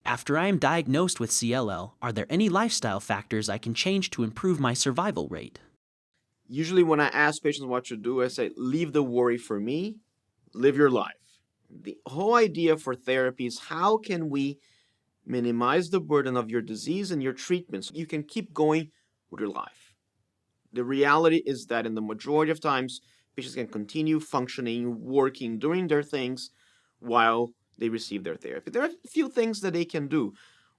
After I am diagnosed with CLL, are there any lifestyle factors I can change to improve my survival rate? Usually when I ask patients what to do, I say, leave the worry for me, live your life. The whole idea for therapy is how can we minimize the burden of your disease and your treatment so you can keep going with your life. The reality is that in the majority of times, patients can continue functioning, working, doing their things while they receive their therapy. There are a few things that they can do.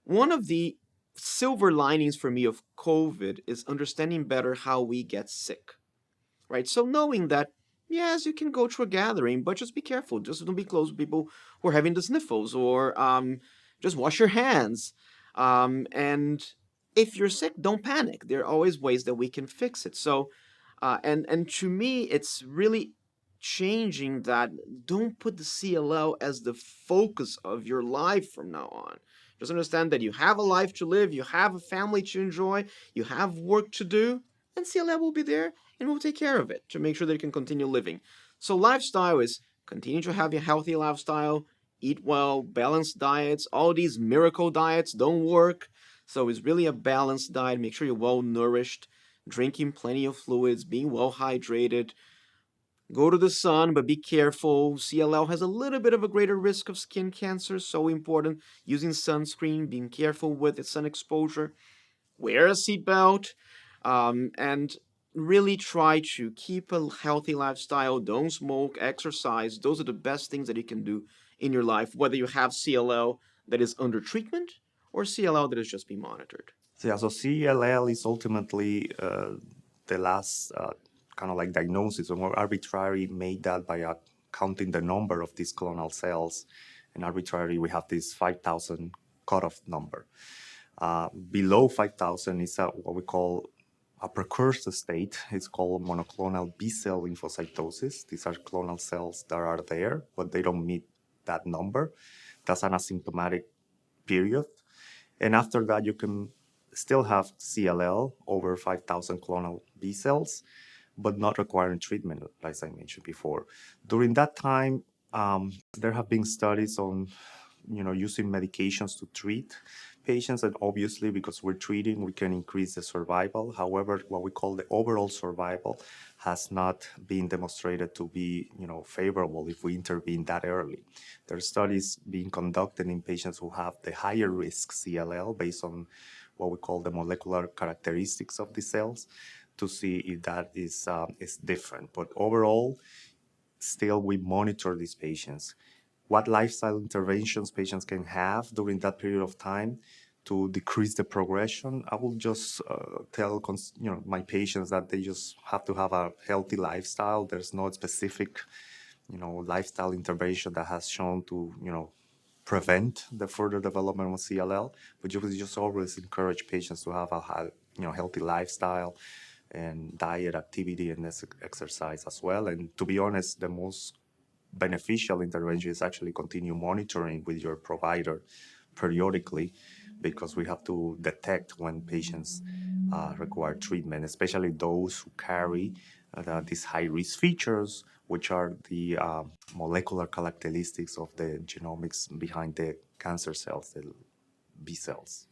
One of the silver linings for me of COVID is understanding better how we get sick, right? So knowing that, yes, you can go to a gathering, but just be careful. Just don't be close with people who are having the sniffles, or just wash your hands. And if you're sick, don't panic. There are always ways that we can fix it. So, and to me, it's really changing that. Don't put the CLL as the focus of your life from now on. Just understand that you have a life to live, you have a family to enjoy, you have work to do, and CLL will be there and we'll take care of it to make sure that you can continue living. So lifestyle is continue to have a healthy lifestyle, eat well, balanced diets. All these miracle diets don't work. So it's really a balanced diet. Make sure you're well nourished, drinking plenty of fluids, being well hydrated. Go to the sun, but be careful. CLL has a little bit of a greater risk of skin cancer, so important. Using sunscreen, being careful with its sun exposure. Wear a seatbelt, and really try to keep a healthy lifestyle. Don't smoke, exercise. Those are the best things that you can do in your life, whether you have CLL that is under treatment or CLL that is just being monitored. So, yeah, so CLL is ultimately the last kind of like diagnosis, or more arbitrary made that by counting the number of these clonal cells. And arbitrarily, we have this 5,000 cutoff number. Below 5,000 is what we call a precursor state. It's called monoclonal B-cell lymphocytosis. These are clonal cells that are there, but they don't meet that number. That's an asymptomatic period. And after that, you can still have CLL over 5,000 clonal B cells, but not requiring treatment, as I mentioned before. During that time, there have been studies on, using medications to treat patients, and obviously, because we're treating, we can increase the survival. However, what we call the overall survival has not been demonstrated to be, favorable if we intervene that early. There are studies being conducted in patients who have the higher risk CLL based on what we call the molecular characteristics of the cells to see if that is different. But overall, still we monitor these patients. What lifestyle interventions patients can have during that period of time to decrease the progression, I will just tell my patients that they just have to have a healthy lifestyle. There's no specific lifestyle intervention that has shown to prevent the further development of CLL, but you just always encourage patients to have a healthy lifestyle and diet, activity, and exercise as well. And to be honest, the most beneficial intervention is actually continue monitoring with your provider periodically, because we have to detect when patients require treatment, especially those who carry these high-risk features, which are the molecular characteristics of the genomics behind the cancer cells, the B cells.